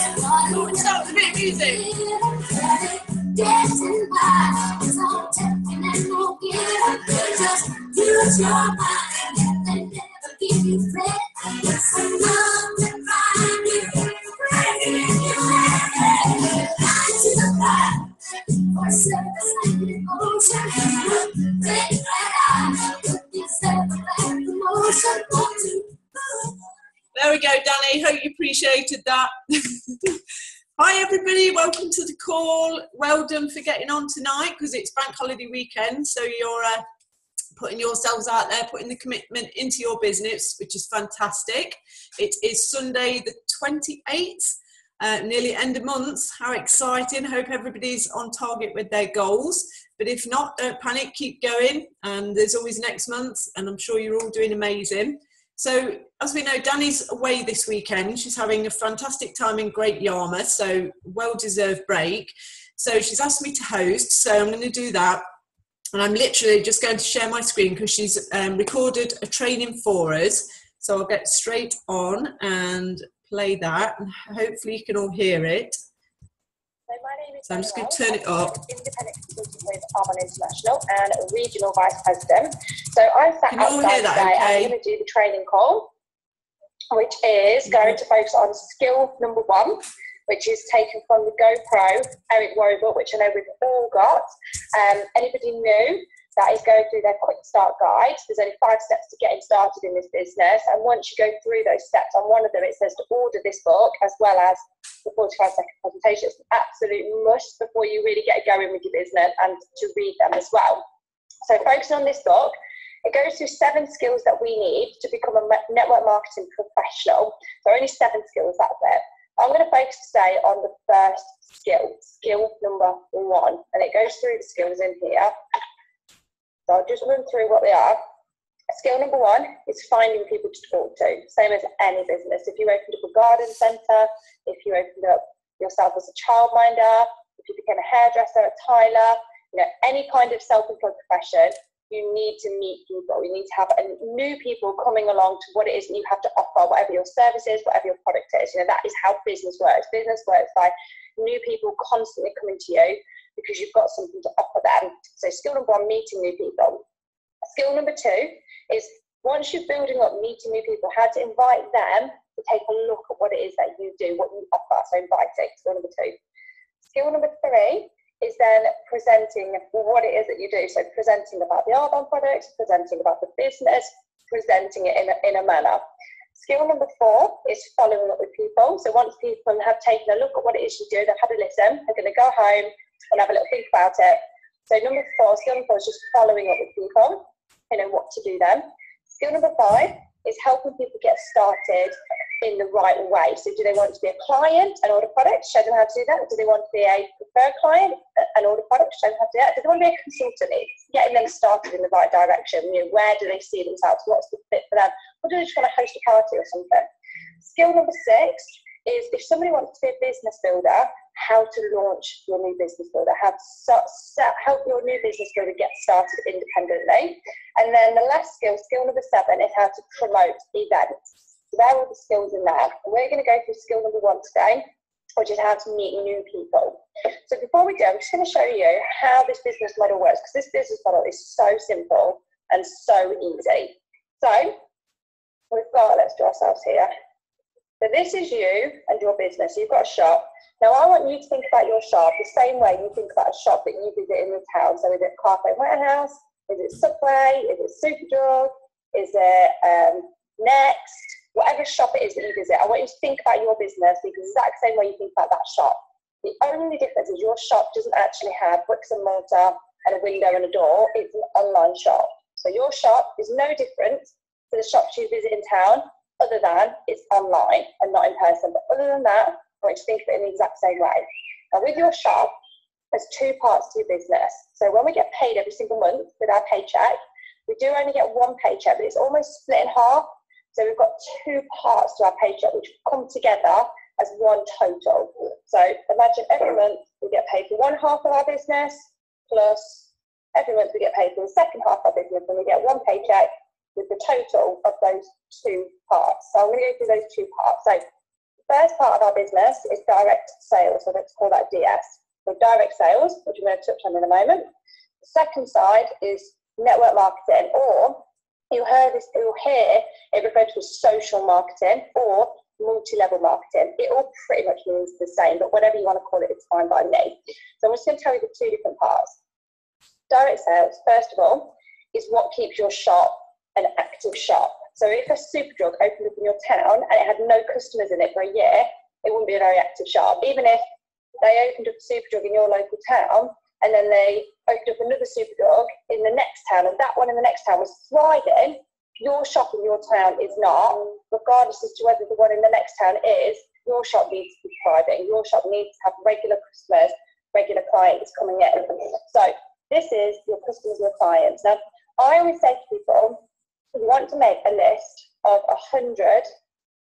Cool, it starts a bit of music. Use your mind and never give you credit. Someone to find you, crazy in your head. Line to the fire, for service and devotion. Take that eye, put yourself back promotion. There we go, Danny. Hope you appreciated that. Hi everybody, welcome to the call. Well done for getting on tonight because it's bank holiday weekend, so you're putting yourselves out there, putting the commitment into your business, which is fantastic. It is Sunday the 28th, nearly end of month. How exciting. Hope everybody's on target with their goals, but if not, don't panic, keep going, and there's always next month, and I'm sure you're all doing amazing. So, as we know, Danny's away this weekend. She's having a fantastic time in Great Yarmouth, so well-deserved break. So she's asked me to host, so I'm going to do that. And I'm literally just going to share my screen because she's recorded a training for us. So I'll get straight on and play that, and hopefully you can all hear it. So my name is I'm just going to turn it up. Independent consultant with Armon International and Regional Vice President. So I sat outside today and I'm going to do the training call, which is going to focus on skill number 1, which is taken from the GoPro Eric Worre book, which I know we've all got. Anybody new that is going through their quick start guide, there's only 5 steps to getting started in this business, and once you go through those steps, on one of them it says to order this book as well as the 45-second presentation. It's an absolute must before you really get going with your business, and to read them as well. So focusing on this book, it goes through 7 skills that we need to become a network marketing professional. So only 7 skills, that's it. I'm going to focus today on the first skill, skill number 1, and it goes through the skills in here. So I'll just run through what they are. Skill number 1 is finding people to talk to, same as any business. If you opened up a garden centre, if you opened up yourself as a childminder, if you became a hairdresser, a tiler, any kind of self-employed profession, you need to meet people. You need to have new people coming along to what it is that you have to offer, whatever your service is, whatever your product is. That is how business works. Business works by new people constantly coming to you because you've got something to offer them. So skill number 1, meeting new people. Skill number 2 is once you're building up meeting new people, how to invite them to take a look at what it is that you do, what you offer. So inviting, skill number 2. Skill number 3 is then presenting what it is that you do. So presenting about the Arbonne products, presenting about the business, presenting it in a manner. Skill number 4 is following up with people. So once people have taken a look at what it is you do, they've had a listen, they're going to go home and have a little think about it. So skill number 4 is just following up with people, what to do then. Skill number 5 is helping people get started in the right way. So do they want to be a client and order products? Show them how to do that. Do they want to be a preferred client and order products? Show them how to do that. Do they want to be a consultant? It's getting them started in the right direction. Where do they see themselves? What's the fit for them? Or do they just want to host a party or something? Skill number 6 is if somebody wants to be a business builder, how to launch your new business builder, how to help your new business builder get started independently. And then the last skill, skill number 7, is how to promote events. So there are all the skills in there. And we're going to go through skill number 1 today, which is how to meet new people. So before we do, I'm just going to show you how this business model works, because this business model is so simple and so easy. So we've got, let's do ourselves here. So this is you and your business. You've got a shop. Now I want you to think about your shop the same way you think about a shop that you visit in the town. So is it Carpet Warehouse? Is it Subway? Is it Superdrug? Is it Next? Whatever shop it is that you visit, I want you to think about your business the exact same way you think about that shop. The only difference is your shop doesn't actually have bricks and mortar and a window and a door. It's an online shop. So your shop is no different to the shops you visit in town, other than it's online and not in person. But other than that, I want you to think of it in the exact same way. Now with your shop, there's 2 parts to your business. So when we get paid every single month with our paycheck, we do only get 1 paycheck, but it's almost split in half. So we've got 2 parts to our paycheck, which come together as one total. So imagine every month we get paid for 1 half of our business, plus every month we get paid for the second half of our business, and we get 1 paycheck with the total of those 2 parts. So I'm going to go through those 2 parts. So First part of our business is direct sales, so let's call that DS. So direct sales, which I'm going to touch on in a moment. The second side is network marketing, or you'll hear it referred to as social marketing or multi-level marketing. It all pretty much means the same, but whatever you want to call it, it's fine by me. So I'm just going to tell you the two different parts. Direct sales, first of all, is what keeps your shop an active shop. So if a Superdrug opened up in your town and it had no customers in it for a year, it wouldn't be a very active shop. Even if they opened up a Superdrug in your local town and then they opened up another Superdrug in the next town, and that one in the next town was thriving, your shop in your town is not, regardless as to whether the one in the next town is, your shop needs to be thriving. Your shop needs to have regular customers, regular clients coming in. So this is your customers and your clients. Now, I always say to people, you want to make a list of 100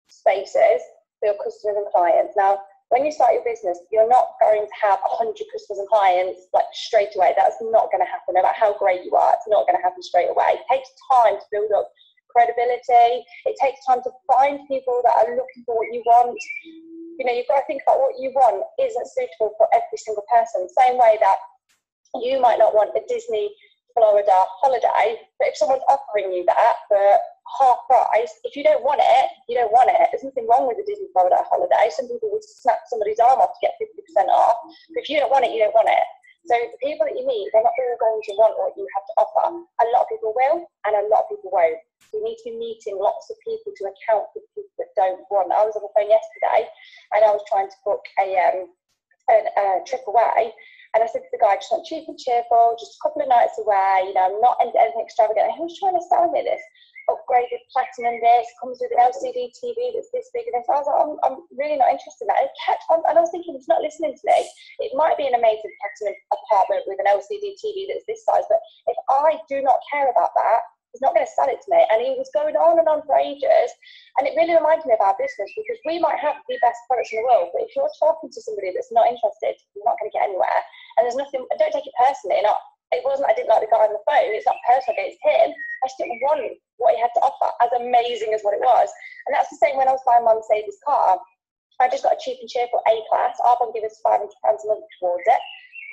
spaces for your customers and clients. Now, when you start your business, you're not going to have 100 customers and clients like straight away. That's not going to happen. No matter how great you are, it's not going to happen straight away. It takes time to build up credibility. It takes time to find people that are looking for what you want. You know, you've got to think about what you want isn't suitable for every single person. Same way that you might not want a Disney Florida holiday, but if someone's offering you that for half price, if you don't want it, you don't want it. There's nothing wrong with a Disney Florida holiday. Some people would snap somebody's arm off to get 50% off, but if you don't want it, you don't want it. So the people that you meet, they're not all going to want what you have to offer. A lot of people will, and a lot of people won't. You need to be meeting lots of people to account for people that don't want. I was on the phone yesterday, and I was trying to book a trip away. And I said to the guy, just want cheap and cheerful, just a couple of nights away, you know, I'm not anything extravagant. And he was trying to sell me this upgraded platinum, this comes with an LCD TV that's this big and this. I was like, I'm really not interested in that. And I was thinking, he's not listening to me. It might be an amazing platinum apartment with an LCD TV that's this size, but if I do not care about that, he's not going to sell it to me. And he was going on and on for ages. And it really reminded me of our business, because we might have the best products in the world, but if you're talking to somebody that's not interested, you're not going to get anywhere. And there's nothing, I don't take it personally. It wasn't, I didn't like the guy on the phone. It's not personal against him. I just didn't want what he had to offer, as amazing as what it was. And that's the same when I was buying my Mercedes car. I just got a cheap and cheerful A-Class. Arbon gave us £500 a month towards it.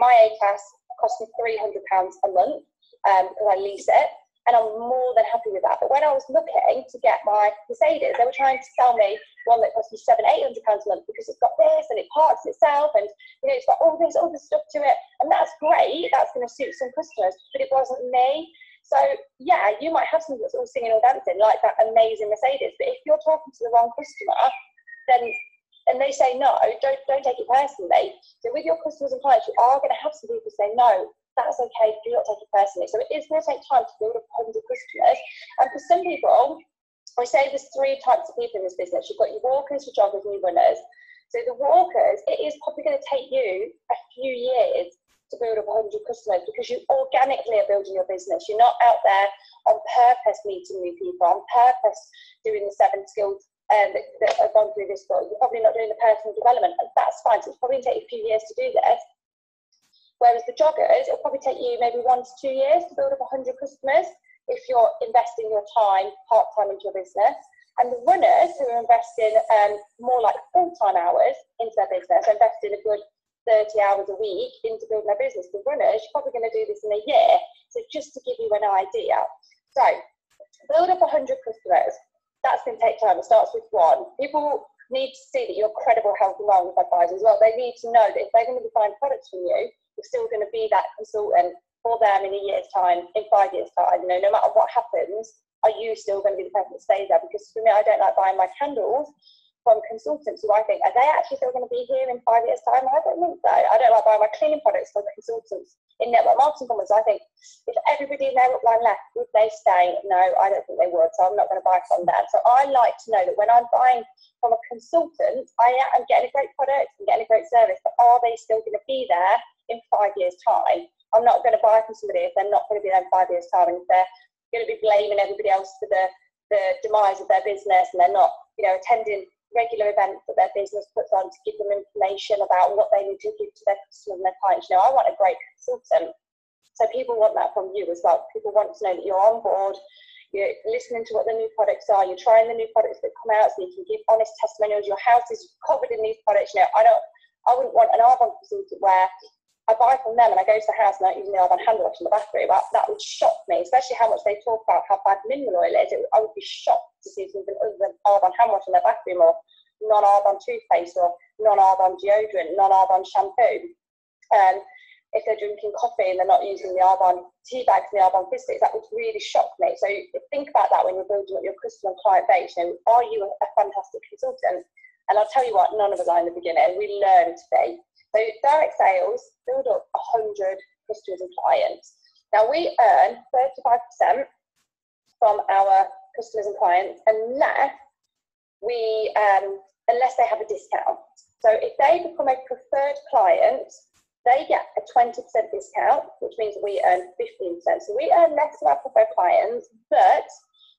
My A-Class cost me £300 a month because I lease it. And I'm more than happy with that. But when I was looking to get my Mercedes, they were trying to sell me one that cost me £700-800 a month because it's got this and it parks itself and, you know, it's got all this stuff to it. And that's great. That's going to suit some customers, but it wasn't me. So yeah, you might have somebody that's all singing or dancing like that amazing Mercedes, but if you're talking to the wrong customer, then and they say no, don't take it personally. So with your customers and clients, you are going to have some people say no. That's okay, do not take it personally. So it is going to take time to build up 100 customers. And for some people, I say there's 3 types of people in this business. You've got your walkers, your joggers, and your runners. So the walkers, it is probably going to take you a few years to build up 100 customers because you organically are building your business. You're not out there on purpose meeting new people, on purpose doing the 7 skills that have gone through this book. You're probably not doing the personal development, and that's fine. So it's probably going to take you a few years to do this. Whereas the joggers, it'll probably take you maybe 1 to 2 years to build up 100 customers if you're investing your time part-time into your business. And the runners who are investing more like full-time hours into their business, investing a good 30 hours a week into building their business. The runners, you're probably going to do this in a year. So just to give you an idea. So build up 100 customers. That's going to take time. It starts with 1. People need to see that you're a credible health and wellness advisor as well. They need to know that if they're going to be buying products from you, you're still going to be that consultant for them in a year's time, in 5 years' time. You know, no matter what happens, are you still going to be the person that stays there? Because for me, I don't like buying my candles from consultants who I think, are they actually still going to be here in 5 years' time? I don't think so. I don't like buying my cleaning products from consultants in network marketing companies. I think if everybody in their upline left, would they stay? No, I don't think they would. So I'm not going to buy from them. So I like to know that when I'm buying from a consultant, I am getting a great product and getting a great service, but are they still going to be there in 5 years' time? I'm not going to buy from somebody if they're not going to be there in 5 years' time, and if they're going to be blaming everybody else for the demise of their business, and they're not, you know, attending regular events that their business puts on to give them information about what they need to give to their customers and their clients. You know, I want a great consultant. So people want that from you as well. People want to know that you're on board, you're listening to what the new products are, you're trying the new products that come out so you can give honest testimonials. Your house is covered in these products. You know, I wouldn't want an Arbonne consultant where I buy from them and I go to the house and I'm using the Arbonne hand wash in the bathroom. That would shock me, especially how much they talk about how bad mineral oil is. I would be shocked to see something other than Arbonne hand wash in their bathroom, or non-Arbonne toothpaste, or non-Arbonne deodorant, non-Arbonne shampoo. If they're drinking coffee and they're not using the Arbonne tea bags and the Arbonne fizz sticks, that would really shock me. So think about that when you're building up your customer and client base. You know, are you a fantastic consultant? And I'll tell you what, none of us are in the beginning. We learn to be. So direct sales, build up 100 customers and clients. Now we earn 35% from our customers and clients unless they have a discount. So if they become a preferred client, they get a 20% discount, which means we earn 15%. So we earn less of our preferred clients, but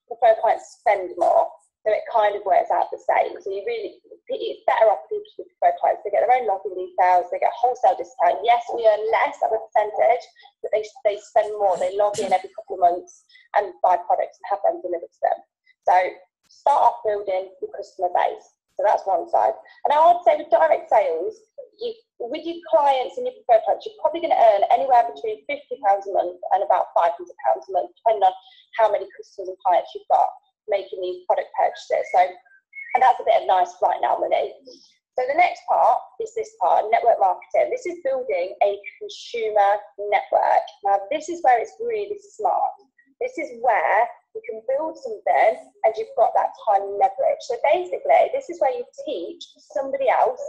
preferred clients spend more. So it kind of works out the same. So it's better off people with preferred clients. They get their own login details, they get wholesale discount. Yes, we earn less of a percentage, but they spend more. They log in every couple of months and buy products and have them delivered to them. So start off building your customer base. So that's one side. And I would say with direct sales, with your clients and your preferred clients, you're probably going to earn anywhere between £50 a month and about £500 a month, depending on how many customers and clients you've got making these product purchases. So, and that's a bit of nice right now money. So the next part is this part, network marketing. This is building a consumer network. Now this is where it's really smart. This is where you can build something and you've got that time leverage. So basically, this is where you teach somebody else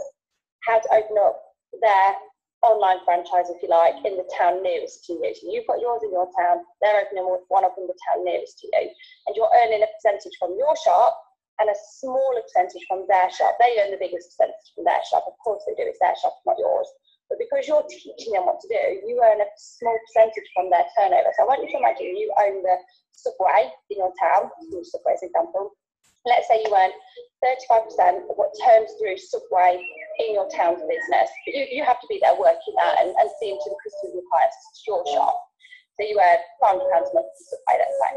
how to open up their online franchise, if you like, in the town nearest to you. So you've got yours in your town, they're opening one up in the town nearest to you, and you're earning a percentage from your shop and a smaller percentage from their shop. They earn the biggest percentage from their shop. Of course they do, it's their shop, not yours. But because you're teaching them what to do, you earn a small percentage from their turnover. So I want you to imagine you own the Subway in your town, Subway as an example. Let's say you earn 35% of what turns through Subway in your town's business. But you have to be there working that and seeing to the customers and clients, it's your shop. So you earn £500 a month for Subway, let's say.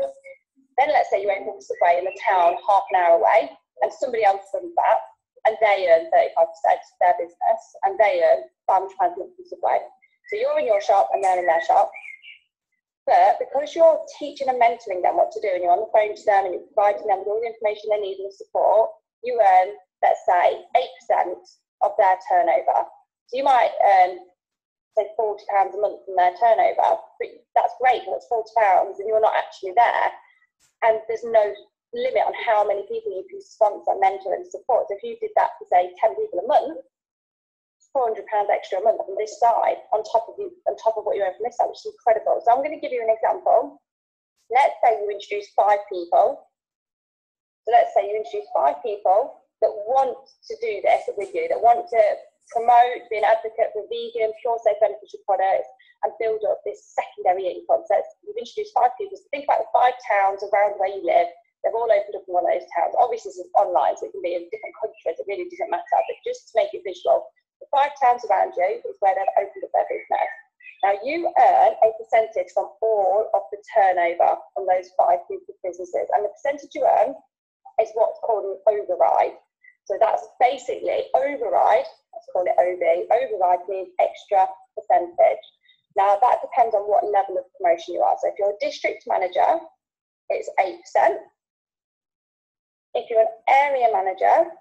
Then let's say you open up a Subway in the town half an hour away, and somebody else runs that, and they earn 35% of their business, and they earn £500 a month for Subway. So you're in your shop and they're in their shop. But because you're teaching and mentoring them what to do, and you're on the phone to them and you're providing them with all the information they need and the support, you earn, let's say, 8% of their turnover. So you might earn, say, £40 a month from their turnover, but that's great, that's £40 and you're not actually there. And there's no limit on how many people you can sponsor, mentor and support. So if you did that for, say, 10 people a month, £400 extra a month on this side, on top of what you earn from this side, which is incredible. So I'm going to give you an example. Let's say you introduce 5 people. So let's say you introduce 5 people that want to do this with you, that want to promote, be an advocate for vegan, pure, safe, beneficial products, and build up this secondary income. So you've introduced 5 people. So think about the 5 towns around where you live. They've all opened up in one of those towns. Obviously, this is online, so it can be in different countries. It really doesn't matter. But just to make it visual, the 5 towns around you is where they've opened up their business. Now, you earn a percentage from all of the turnover from those 5 people's businesses. And the percentage you earn is what's called an override. So that's basically override. Let's call it OB. Override means extra percentage. Now, that depends on what level of promotion you are. So if you're a district manager, it's 8%. If you're an area manager,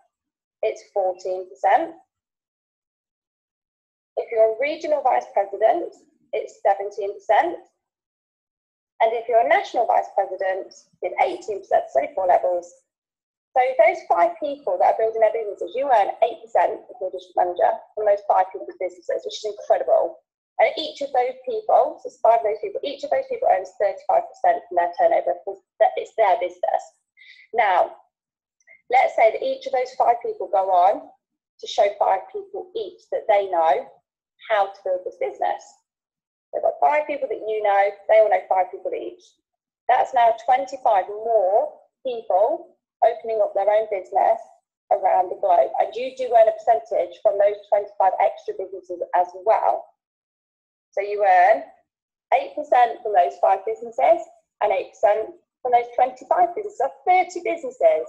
it's 14%. If you're a regional vice president, it's 17%. And if you're a national vice president, it's 18%, so 4 levels. So those 5 people that are building their businesses, you earn 8% if you're a district manager from those 5 people's businesses, which is incredible. And each of those people, so it's 5 of those people, each of those people earns 35% from their turnover because it's their business. Now, let's say that each of those 5 people go on to show 5 people each that they know how to build this business. They've got 5 people that you know, they all know 5 people each. That's now 25 more people opening up their own business around the globe. And you do earn a percentage from those 25 extra businesses as well. So you earn 8% from those 5 businesses and 8% from those 25 businesses, so 30 businesses.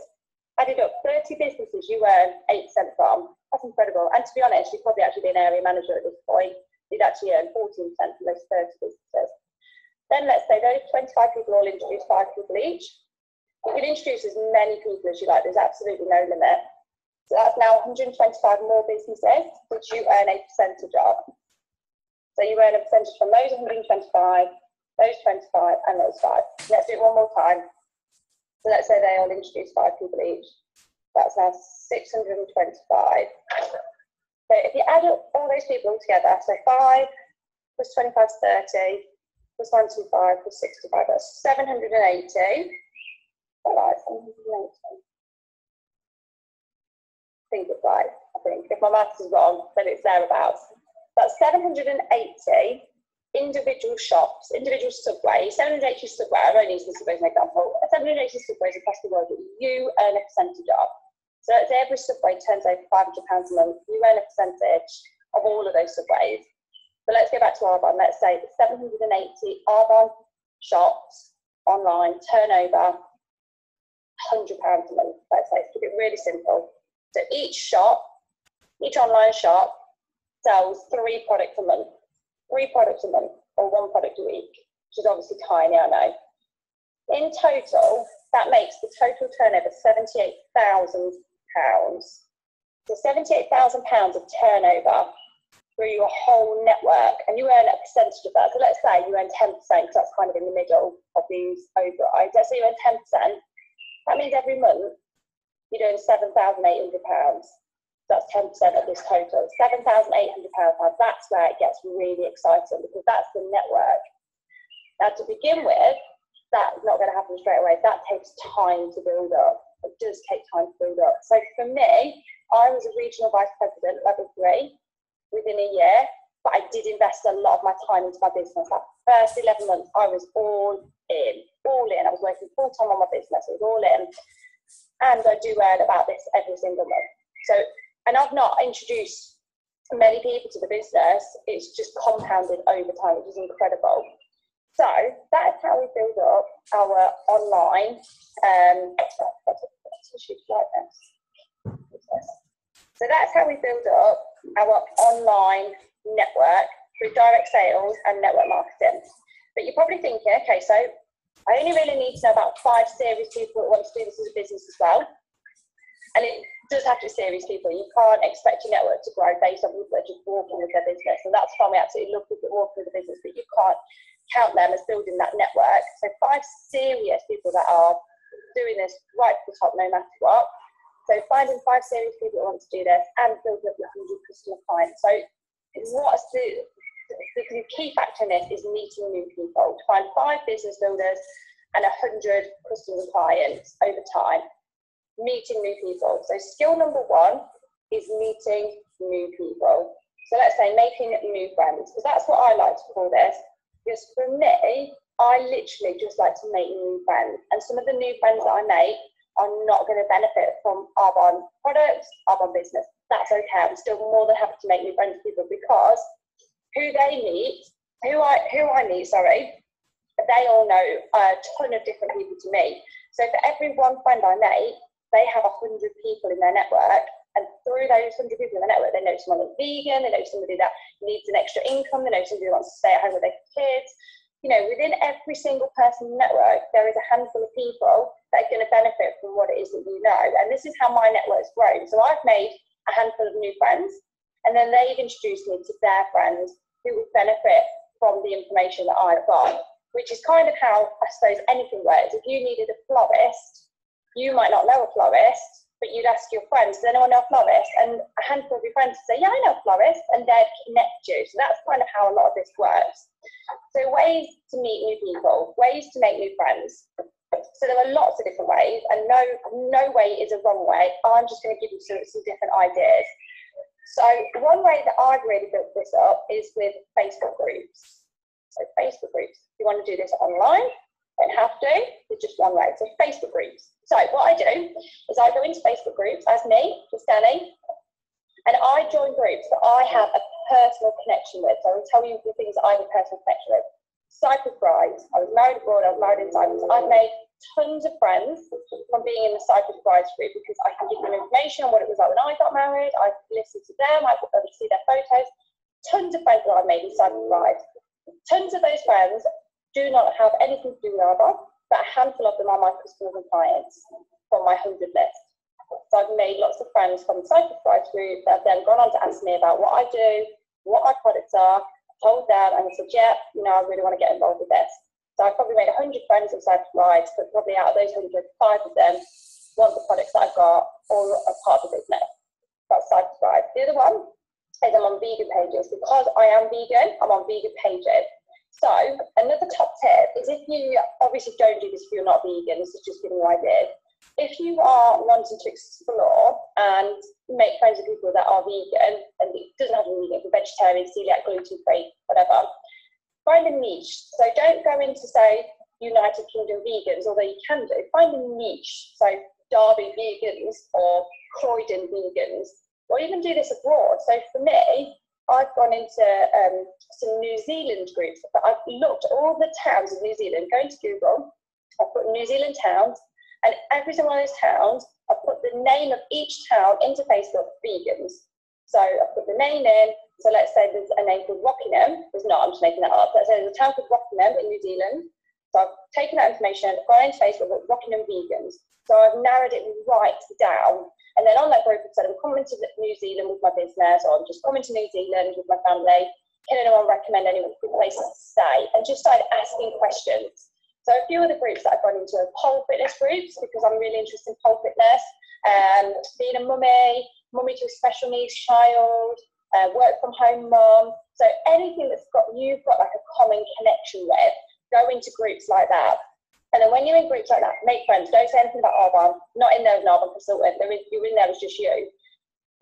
Added up, 30 businesses you earn 8% from. That's incredible. And to be honest, you'd probably actually be an area manager at this point. You'd actually earn 14% from those 30 businesses. Then let's say those 25 people all introduce 5 people each. You can introduce as many people as you like. There's absolutely no limit. So that's now 125 more businesses, which you earn a percentage of. So you earn a percentage from those 125, those 25, and those 5. Let's do it one more time. So let's say they all introduce 5 people each. That's now 625. So if you add up all those people all together, so 5 plus 25 is 30, plus 125 plus 65, that's 780. All right, 780. I think it's right, I think. If my maths is wrong, then it's thereabouts. That's 780 individual shops, individual subways, 780 subways, I'm only using subways as an example, 780 subways across the world that you earn a percentage of. So let's say every subway turns over £500 a month, you earn a percentage of all of those subways. But let's go back to Arbonne. Let's say the 780 Arbonne shops online turnover £100 a month. Let's say, to keep it really simple. So each shop, each online shop sells 3 products a month. 3 products a month, or 1 product a week, which is obviously tiny, I know. In total, that makes the total turnover £78,000. So £78,000 of turnover through your whole network, and you earn a percentage of that. So let's say you earn 10%, because that's kind of in the middle of these overrides. Let's say you earn 10%. That means every month you're doing £7,800. That's 10% of this total. £7,800. That's where it gets really exciting, because that's the network. Now, to begin with, that's not going to happen straight away. That takes time to build up. It does take time to build up. So for me, I was a regional vice president, level 3, within a year, but I did invest a lot of my time into my business. That first 11 months, I was all in. I was working full time on my business. I was all in. And I do earn about this every single month. So, and I've not introduced many people to the business. It's just compounded over time, which is incredible. So that is how we build up our online, so that's how we build up our online network through direct sales and network marketing. But you're probably thinking, okay, so I only really need to know about 5 serious people that want to do this as a business as well. And it does have to be serious people. You can't expect your network to grow based on people that are just walking with their business. And that's fine. We absolutely love people that walk with the business, but you can't count them as building that network. So 5 serious people that are doing this right to the top no matter what. So finding 5 serious people that want to do this and building up your 100 customer clients. So what's the key factor in this is meeting new people. To find 5 business builders and 100 customer clients over time. Meeting new people. So skill number 1 is meeting new people. So let's say making new friends, because that's what I like to call this. Because for me, I literally just like to make new friends. And some of the new friends that I make are not going to benefit from Arbonne products, Arbonne business. That's okay. I'm still more than happy to make new friends with people, because who I meet, they all know a ton of different people to me. So for every 1 friend I make, they have 100 people in their network, and through those 100 people in the network, they know someone that's vegan, they know somebody that needs an extra income, they know somebody that wants to stay at home with their kids. You know, within every single person in the network, there is a handful of people that are going to benefit from what it is that you know. And this is how my network's grown. So I've made a handful of new friends, and then they've introduced me to their friends who would benefit from the information that I've got, which is kind of how, I suppose, anything works. If you needed a florist, you might not know a florist, but you'd ask your friends, does anyone know a florist? And a handful of your friends would say, yeah, I know a florist, and they'd connect you. So that's kind of how a lot of this works. So ways to meet new people, ways to make new friends. So there are lots of different ways, and no way is a wrong way. I'm just going to give you some different ideas. So one way that I've really built this up is with Facebook groups. So Facebook groups, if you want to do this online, don't have to, it's just one way. So Facebook groups. So what I do is I go into Facebook groups as me, just Danny, and I join groups that I have a personal connection with. So I will tell you the things that I have a personal connection with. Cyprus brides. I was married abroad, I was married in Cyprus. I've made tons of friends from being in the Cyprus Brides group, because I can give them information on what it was like when I got married. I listen to them, I see their photos. Tons of friends that I've made in Cyprus Brides. Tons of those friends do not have anything to do with Arbor, but a handful of them are my customers and clients from my 100 list. So I've made lots of friends from the Cyprus Brides group that have then gone on to ask me about what I do, what my products are. I told them, and I said, yeah, you know, I really want to get involved with this. So I've probably made 100 friends of Cyprus Brides, but probably out of those 100, 5 of them want the products that I've got or are part of the business. That's Cyprus Brides. The other one is I'm on vegan pages. Because I am vegan, I'm on vegan pages. So another top tip is, if you obviously don't do this if you're not vegan, this is just giving you ideas. If you are wanting to explore and make friends with people that are vegan, and it doesn't have to be vegan, vegetarian, celiac, gluten-free, whatever, find a niche. So don't go into, say, United Kingdom vegans, although you can do. Find a niche. So Derby vegans or Croydon vegans, or even do this abroad. So for me, I've gone into some New Zealand groups. But I've looked at all the towns in New Zealand, going to Google, I've put New Zealand towns, and every single one of those towns, I've put the name of each town into Facebook vegans. So I've put the name in. So let's say there's a name called Rockingham. There's not, I'm just making that up. Let's say there's a town called Rockingham in New Zealand. So I've taken that information, gone into Facebook with Rockingham vegans. So I've narrowed it right down. And then on that group, I've said I'm coming to New Zealand with my business, or I'm just coming to New Zealand with my family. Can anyone recommend any good places to stay? And just started asking questions. So a few of the groups that I've gone into are pole fitness groups, because I'm really interested in pole fitness. Being a mummy to a special needs child, work from home mum. So anything that's you've got like a common connection with, go into groups like that. And then when you're in groups like that, make friends. Don't say anything about Arbon. Not in there as an Arbon consultant. You're in there as just you.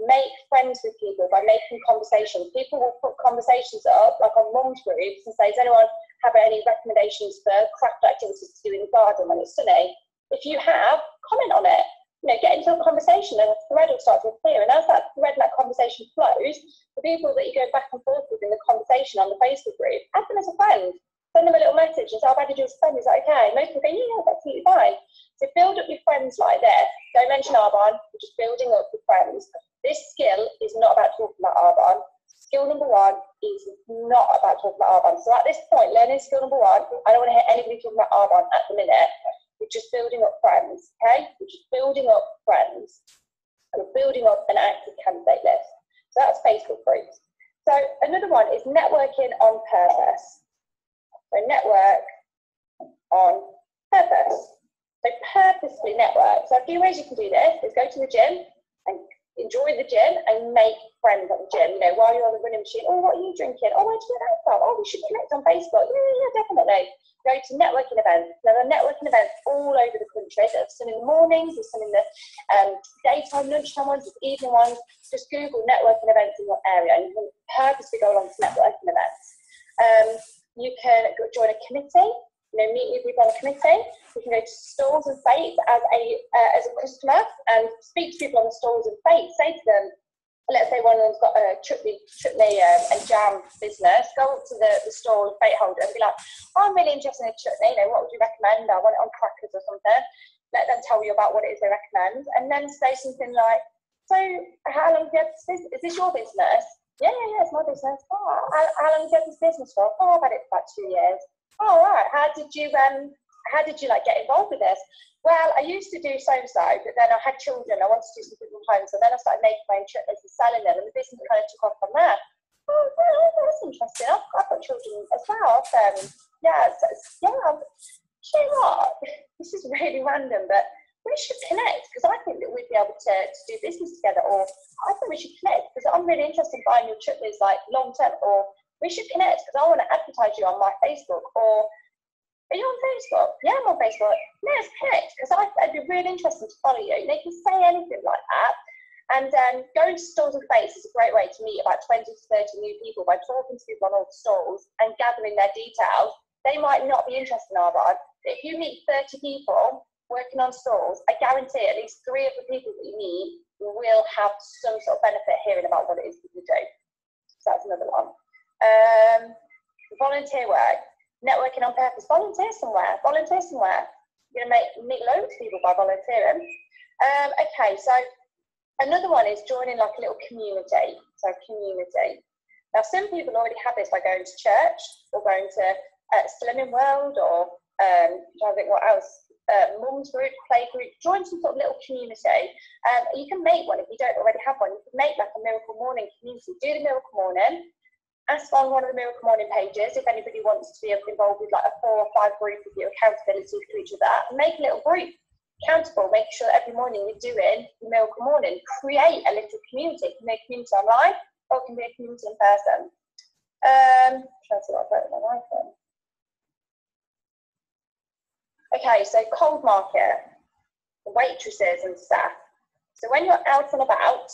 Make friends with people by making conversations. People will put conversations up, like on mums groups, and say, does anyone have any recommendations for craft activities to do in the garden when it's sunny? If you have, comment on it. You know, get into a conversation, and a thread will start to appear. And as that thread and that conversation flows, the people that you go back and forth with in the conversation on the Facebook group, add them as a friend. Send them a little message and say, I've added you as a friend. Is that okay? Most people go, yeah, that's absolutely fine. So build up your friends like this. Don't mention Arbon, you're just building up your friends. This skill is not about talking about Arbon. Skill number one is not about talking about Arbon. So at this point, learning skill number one, I don't want to hear anybody talking about Arbon at the minute. We're just building up friends, okay? We're just building up friends. And we're building up an active candidate list. So that's Facebook groups. So another one is networking on purpose. So network on purpose. So purposefully network. So a few ways you can do this is go to the gym and enjoy the gym and make friends at the gym. You know, while you're on the running machine, oh, what are you drinking? Oh, where'd you get that from? Oh, we should connect on Facebook. Yeah, definitely. Go to networking events. There are networking events all over the country. There's some in the mornings, there's some in the daytime, lunchtime ones, there's evening ones. Just Google networking events in your area and you can purposely go along to networking events. You can join a committee, you know, meet with people on a committee. You can go to stalls and fetes as a customer and speak to people on the stalls and fetes. Say to them, let's say one of them's got a chutney and jam business, go up to the stall fete holder and be like, I'm really interested in a chutney, you know, what would you recommend? I want it on crackers or something. Let them tell you about what it is they recommend, and then say something like, so how long have you had this business? Is this your business? Yeah, it's my business. Oh, how long have you had this business for? Oh, I've had it for about 2 years. Oh, all right. How did you like get involved with this? Well, I used to do so-and-so, but then I had children. I wanted to do something from home, so then I started making my own chutneys and selling them, and the business kind of took off from there. Oh, well, that's interesting. I've got children as well. You know what? This is really random, but we should connect, because I think that we'd be able to do business together, or I think we should connect because I'm really interested in buying your chutneys like long term, or we should connect because I want to advertise you on my Facebook, or are you on Facebook? Yeah, I'm on Facebook. Let's connect because I'd be really interested to follow you. They can say anything like that. And going to stalls and fetes is a great way to meet about 20 to 30 new people by talking to people on all the stalls and gathering their details. They might not be interested in Arbon. If you meet 30 people working on stalls, I guarantee at least 3 of the people that you meet will have some sort of benefit hearing about what it is that you do. So that's another one. Volunteer work. Networking on purpose. Volunteer somewhere. You're going to meet loads of people by volunteering. Okay, so another one is joining like a little community. So community. Now, some people already have this by going to church or going to Slimming World or I think what else, mum's group, play group. Join some sort of little community. You can make one if you don't already have one. You can make like a Miracle Morning community. Do the Miracle Morning. Ask on one of the Miracle Morning pages if anybody wants to be involved with like a 4 or 5 group with your accountability for each of that. Make a little group. Accountable, make sure that every morning you're doing the Miracle Morning. Create a little community. It can be a community online or it can be a community in person. Trying to see what I've got in my life then. Okay, so cold market, waitresses and staff. So when you're out and about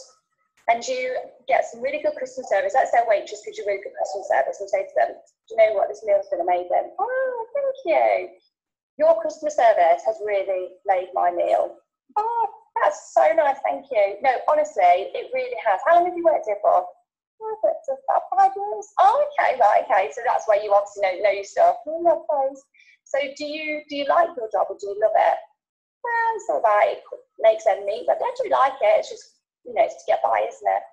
and you get some really good customer service, let's say a waitress gives you really good customer service and say to them, do you know what, this meal's been amazing. Oh, thank you. Your customer service has really made my meal. Oh, that's so nice, thank you. No, honestly, it really has. How long have you worked here for? Oh, I've worked for about 5 years. Oh, okay, right, okay. So that's where you obviously know your stuff. I love those. So do you like your job or do you love it? Well, it's all right, it makes them meet, but I do like it. It's just, you know, it's to get by, isn't it?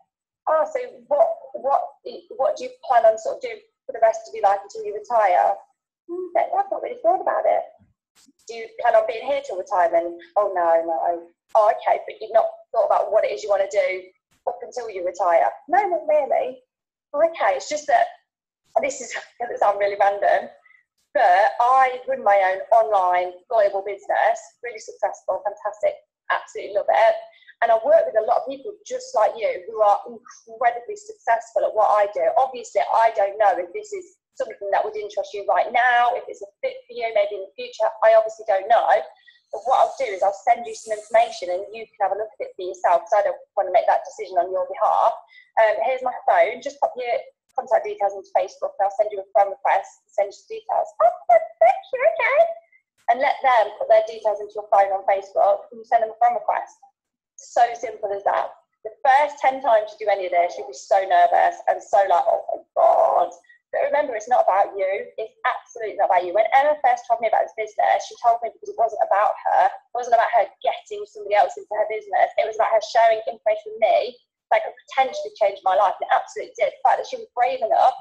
Oh, so what do you plan on sort of doing for the rest of your life until you retire? I've not really thought about it. Do you plan on being here till retirement? Oh, no. Oh, okay, but you've not thought about what it is you want to do up until you retire? No, not really. Okay, it's just that, and this is going to sound really random, but I run my own online global business, really successful, fantastic, absolutely love it. And I work with a lot of people just like you who are incredibly successful at what I do. Obviously, I don't know if this is something that would interest you right now, if it's a fit for you, maybe in the future, I obviously don't know. But what I'll do is I'll send you some information and you can have a look at it for yourself because I don't want to make that decision on your behalf. Here's my phone, just pop your contact details into Facebook and I'll send you a friend request and send you some details. Oh, thank you, okay. And let them put their details into your phone on Facebook and you send them a friend request. So simple as that. The first 10 times you do any of this, you'll be so nervous and so like, oh my God. But remember, it's not about you. It's absolutely not about you. When Emma first told me about this business, she told me because it wasn't about her. It wasn't about her getting somebody else into her business. It was about her sharing information with me that could potentially change my life. And it absolutely did. The fact that she was brave enough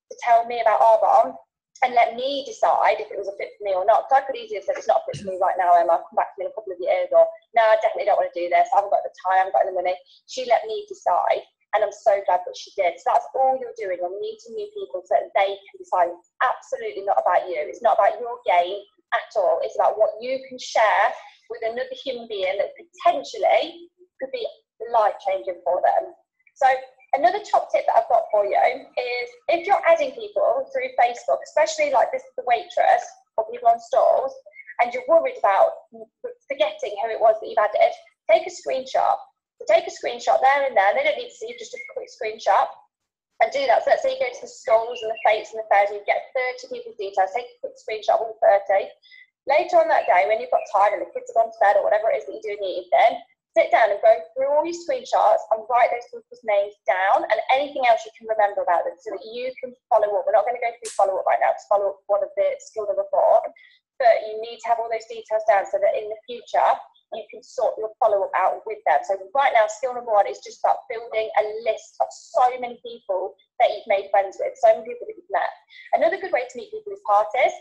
to tell me about Arbonne and let me decide if it was a fit for me or not. Because I could easily have said, it's not a fit for me right now, Emma. Come back to me in a couple of years. Or, no, I definitely don't want to do this. I haven't got the time. I haven't got the money. She let me decide. And I'm so glad that she did. So that's all you're doing. You're meeting new people so that they can decide. It's absolutely not about you. It's not about your gain at all. It's about what you can share with another human being that potentially could be life-changing for them. So another top tip that I've got for you is if you're adding people through Facebook, especially like this is the waitress or people on stalls, and you're worried about forgetting who it was that you've added, take a screenshot. So take a screenshot there and then. They don't need to see, just a quick screenshot and do that. So let's say you go to the stalls and the fetes and the fairs and you get 30 people's details. Take a quick screenshot of all 30. Later on that day, when you've got time and the kids have gone to bed or whatever it is that you do in the evening, sit down and go through all your screenshots and write those people's names down and anything else you can remember about them so that you can follow up. We're not going to go through follow up right now, because follow up one of the skill number 4, but you need to have all those details down so that in the future you can sort your follow-up out with them. So right now, skill number 1 is just about building a list of so many people that you've made friends with, so many people that you've met. Another good way to meet people is parties.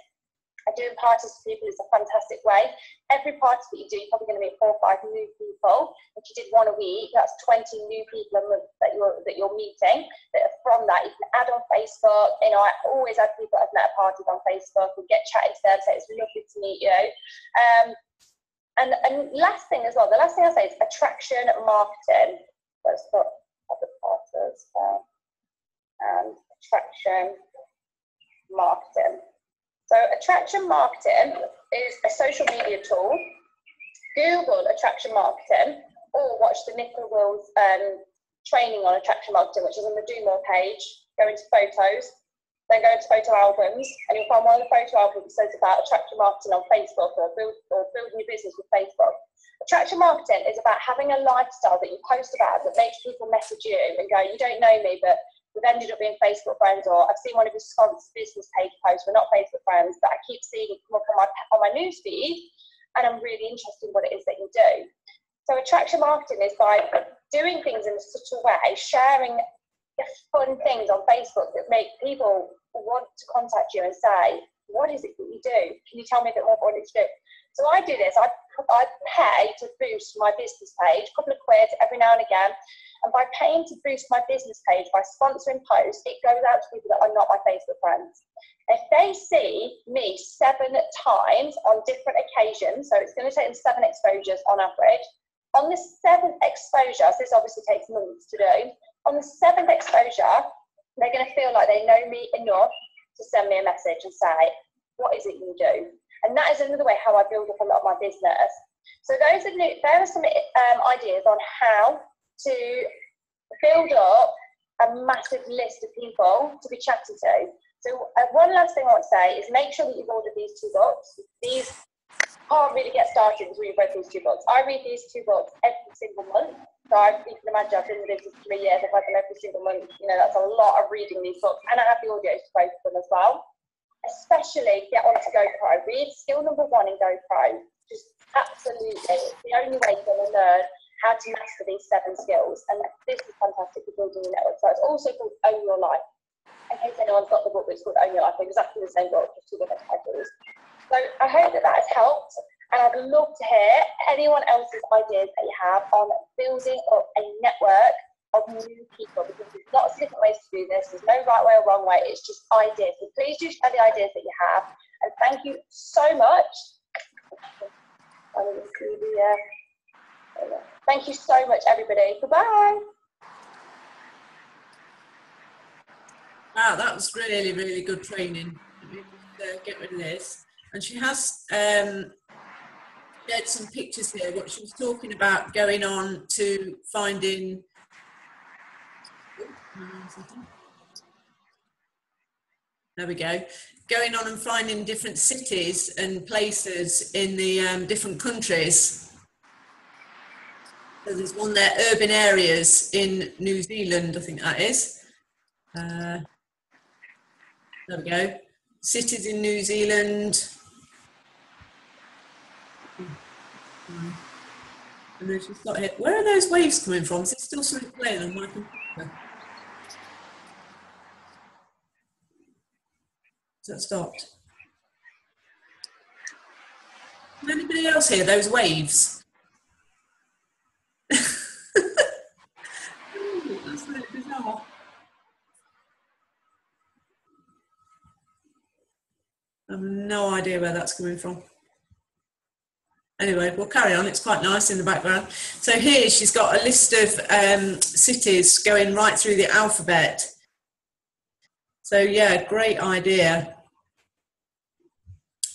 And doing parties for people is a fantastic way. Every party that you do, you're probably going to meet 4 or 5 new people. If you did one a week, that's 20 new people a month that you're meeting. That are from that, you can add on Facebook. You know, I always add people I've met at parties on Facebook and get chatting to them, say it's lovely to meet you. And last thing as well, the last thing I say is attraction marketing. Let's put other parts and attraction marketing. So attraction marketing is a social media tool. Google attraction marketing or watch the Nicola Wills training on attraction marketing, which is on the Do More page. Go into photos, then go into photo albums, and you'll find one of the photo albums says about attraction marketing on Facebook or building your business with Facebook. Attraction marketing is about having a lifestyle that you post about that makes people message you and go, you don't know me, but we've ended up being Facebook friends, or I've seen one of your sponsored business page posts. We're not Facebook friends, but I keep seeing it come up on my news feed. and I'm really interested in what it is that you do. So attraction marketing is by doing things in such a way, sharing fun things on Facebook that make people want to contact you and say, what is it that you do? Can you tell me a bit more about what it is you do? So I do this, I pay to boost my business page, a couple of quid every now and again, and by paying to boost my business page by sponsoring posts, it goes out to people that are not my Facebook friends. If they see me 7 times on different occasions, so it's going to take them 7 exposures on average, on the 7th exposure, so this obviously takes months to do, on the 7th exposure, they're going to feel like they know me enough to send me a message and say, what is it you do? And that is another way how I build up a lot of my business. So there are some ideas on how to build up a massive list of people to be chatting to. So one last thing I want to say is make sure that you've ordered these 2 books. These can't really get started until you've read these 2 books. I read these 2 books every single month. So you can imagine I've been in the business for 3 years. I've read them every single month. You know, that's a lot of reading these books. And I have the audios to both of them as well. Especially get onto GoPro. Read skill number 1 in GoPro. Just absolutely, it's the only way you're going to learn how to master these 7 skills. And this is fantastic for building your network. So it's also called Own Your Life. In case anyone's got the book, it's called Own Your Life. Exactly the same book, just 2 different titles. So I hope that has helped. And I'd love to hear anyone else's ideas that you have on building up a network of new people, because there's lots of different ways to do this. There's no right way or wrong way. It's just ideas. So please do share the ideas that you have. And thank you so much. Thank you so much, everybody. Goodbye. Wow, that was really, really good training. Let me just, get rid of this. And she has shared some pictures here. What she was talking about, going on to finding. There we go. Going on and finding different cities and places in the different countries. So there's one there, urban areas in New Zealand, I think that is. There we go. Cities in New Zealand. And then she's got here. Where are those waves coming from? Is it still something playing on my computer? Has that stopped? Can anybody else hear those waves? That's really bizarre. I have no idea where that's coming from. Anyway, we'll carry on. It's quite nice in the background. So here she's got a list of cities going right through the alphabet. So yeah, great idea.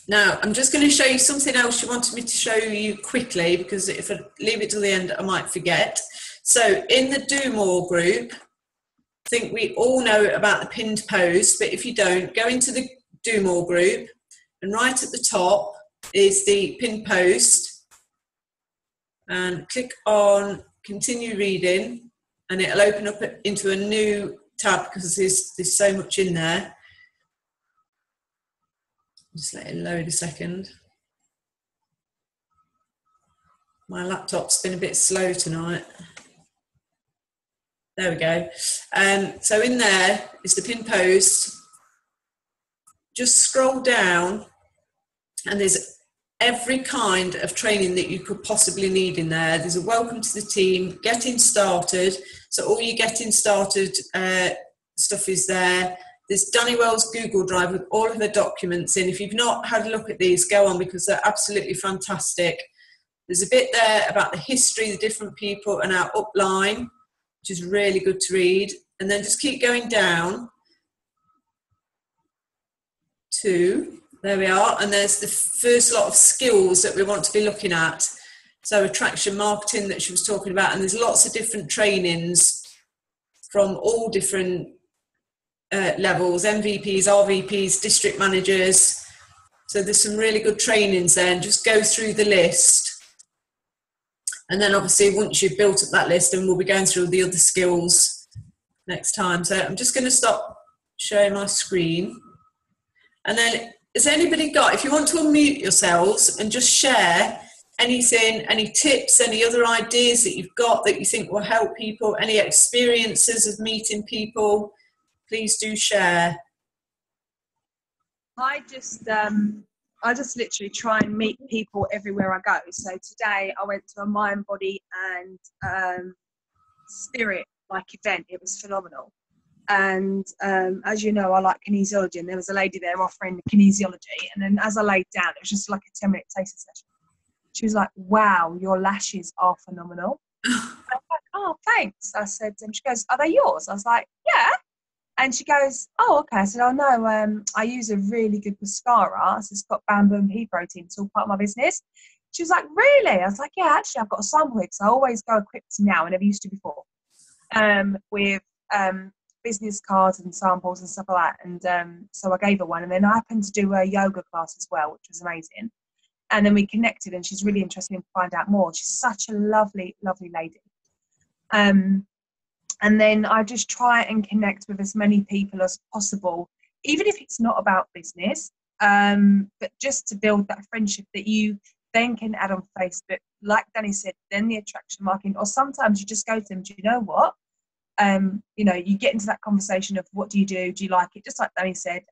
Now, I'm just going to show you something else she wanted me to show you quickly, because if I leave it till the end, I might forget. So in the Do More group, I think we all know about the pinned post, but if you don't, go into the Do More group, and right at the top is the pinned post, and click on continue reading, and it'll open up into a new tab because there's so much in there. Just let it load a second. My laptop's been a bit slow tonight. There we go. So in there is the pinned post. Just scroll down and there's every kind of training that you could possibly need in there. There's a welcome to the team, getting started. So all your getting started stuff is there. There's Danny Wells' Google Drive with all of her documents in. If you've not had a look at these, go on, because they're absolutely fantastic. There's a bit there about the history, the different people, and our upline, which is really good to read. And then just keep going down to, there we are, and there's the first lot of skills that we want to be looking at. So attraction marketing that she was talking about, and there's lots of different trainings from all different levels, MVPs, RVPs, district managers. So there's some really good trainings there, and just go through the list. And then obviously once you've built up that list, and we'll be going through the other skills next time. So I'm just going to stop sharing my screen. And then has anybody got, if you want to unmute yourselves and just share anything, any tips, any other ideas that you've got that you think will help people, any experiences of meeting people, please do share. I just literally try and meet people everywhere I go. So today I went to a mind, body and spirit event. It was phenomenal. And as you know, I like kinesiology, and there was a lady there offering kinesiology. And then as I laid down, it was just like a 10-minute taster session. She was like, "Wow, your lashes are phenomenal." I was like, "Oh, thanks." I said, and she goes, "Are they yours?" I was like, "Yeah." And she goes, "Oh, okay." I said, "Oh no, I use a really good mascara. So it's got bamboo and pea protein. It's all part of my business." She was like, "Really?" I was like, "Yeah, actually, I've got a sample here because I always go equipped now. I never used to before, with business cards and samples and stuff like that." And so I gave her one, and then I happened to do a yoga class as well, which was amazing. And then we connected, and she's really interested in find out more. She's such a lovely, lovely lady. And then I just try and connect with as many people as possible, even if it's not about business, but just to build that friendship that you then can add on Facebook. Like Danny said, then the attraction marketing, or sometimes you just go to them, "Do you know what?" You get into that conversation of, "What do you do? Do you like it?" Just like Danny said,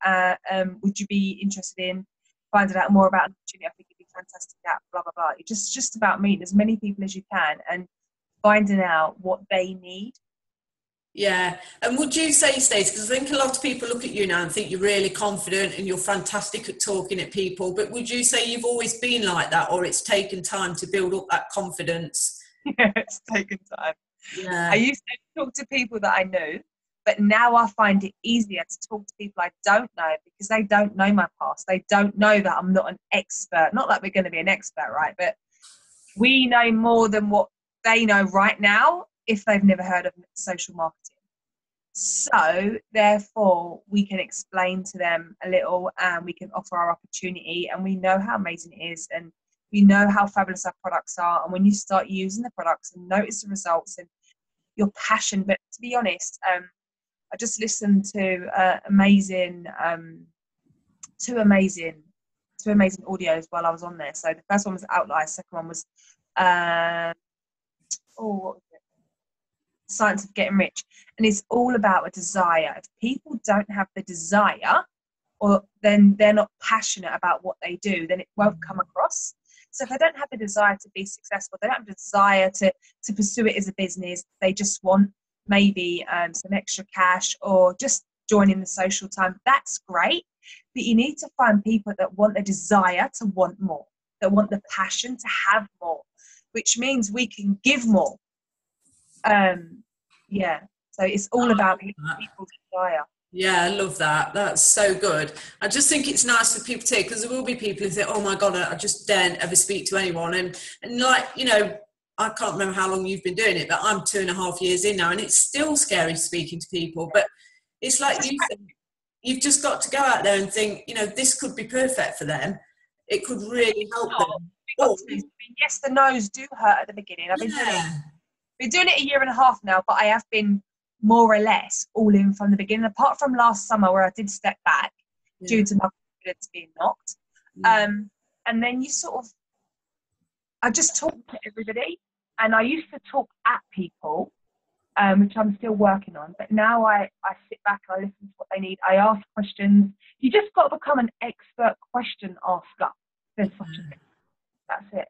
"Would you be interested in finding out more about an opportunity? I think it'd be fantastic at blah, blah, blah." It's just about meeting as many people as you can and finding out what they need. Yeah. And would you say, Stacey, because I think a lot of people look at you now and think you're really confident and you're fantastic at talking at people, but would you say you've always been like that, or it's taken time to build up that confidence? Yeah, it's taken time. Yeah. I used to talk to people that I knew, but now I find it easier to talk to people I don't know because they don't know my past. They don't know that I'm not an expert. Not that we're going to be an expert, right? But we know more than what they know right now if they've never heard of social marketing. So therefore, we can explain to them a little, and we can offer our opportunity, and we know how amazing it is, and we know how fabulous our products are. And when you start using the products and notice the results and your passion, but to be honest, I just listened to two amazing audios while I was on there. So the first one was Outliers, second one was what was it? Science of Getting Rich. And it's all about a desire. If people don't have the desire, or then they're not passionate about what they do, then it won't come across. So if they don't have the desire to be successful, they don't have the desire to pursue it as a business, they just want maybe some extra cash or just joining the social time, that's great. But you need to find people that want the desire to want more, that want the passion to have more, which means we can give more. So it's all about people's desire. Yeah, I love that. That's so good. I just think it's nice for people to take, because there will be people who think, "Oh my God, I just daren't ever speak to anyone." And like, I can't remember how long you've been doing it, but I'm 2.5 years in now, and it's still scary speaking to people. But it's like you said, you've just got to go out there and think, this could be perfect for them. It could really help them. Yes, the no's do hurt at the beginning. I've been doing it a year and a half now, but I have been more or less all in from the beginning, apart from last summer where I did step back due to my confidence being knocked. And then I just talk to everybody, and I used to talk at people, which I'm still working on, but now I sit back and I listen to what they need. I ask questions. You just got to become an expert question asker. There's such a thing. That's it.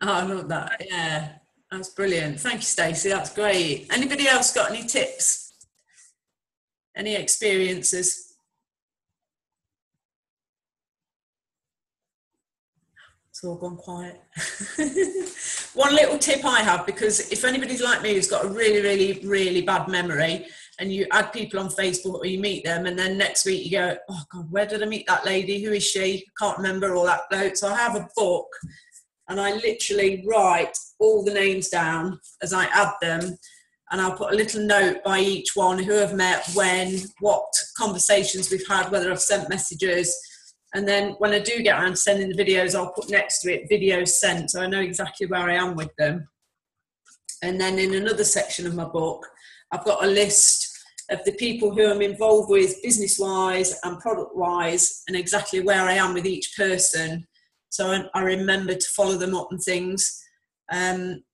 Oh, I love that. Yeah. That's brilliant. Thank you, Stacey. That's great. Anybody else got any tips? Any experiences? It's all gone quiet. One little tip I have, because if anybody's like me who's got a really, really, really bad memory, and you add people on Facebook or you meet them, and then next week you go, "Oh God, where did I meet that lady? Who is she? Can't remember all that." So I have a book, and I literally write all the names down as I add them, and I'll put a little note by each one, who I've met, when, what conversations we've had, whether I've sent messages. And then when I do get around to sending the videos, I'll put next to it videos sent, so I know exactly where I am with them. And then in another section of my book, I've got a list of the people who I'm involved with business-wise and product-wise, and exactly where I am with each person. So I remember to follow them up and things,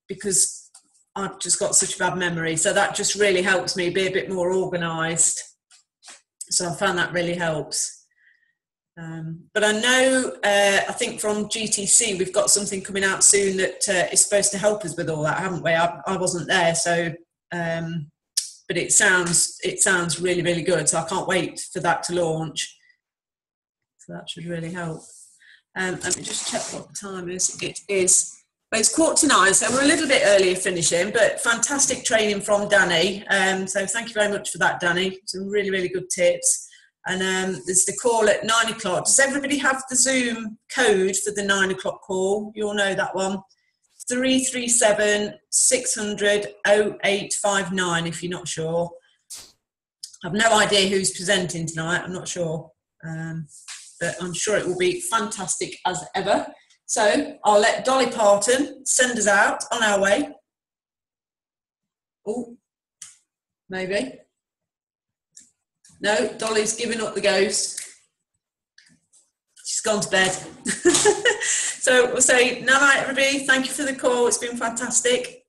because I've just got such a bad memory. So that just really helps me be a bit more organised. So I found that really helps. But I know, I think from GTC, we've got something coming out soon that is supposed to help us with all that, haven't we? I wasn't there, so, but it sounds really, really good. So I can't wait for that to launch. So that should really help. Let me just check what the time is. It is, well, it's 8:45, so we're a little bit earlier finishing, but fantastic training from Danny. So thank you very much for that, Danny. Some really, really good tips. And there's the call at 9 o'clock. Does everybody have the Zoom code for the 9 o'clock call? You all know that one. 337 600 0859 if you're not sure. I've no idea who's presenting tonight. I'm not sure. But I'm sure it will be fantastic as ever. So I'll let Dolly Parton send us out on our way. Oh, maybe. No, Dolly's giving up the ghost. She's gone to bed. So we'll say, night, everybody. Thank you for the call. It's been fantastic.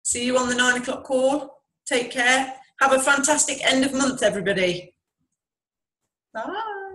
See you on the 9 o'clock call. Take care. Have a fantastic end of month, everybody. Bye.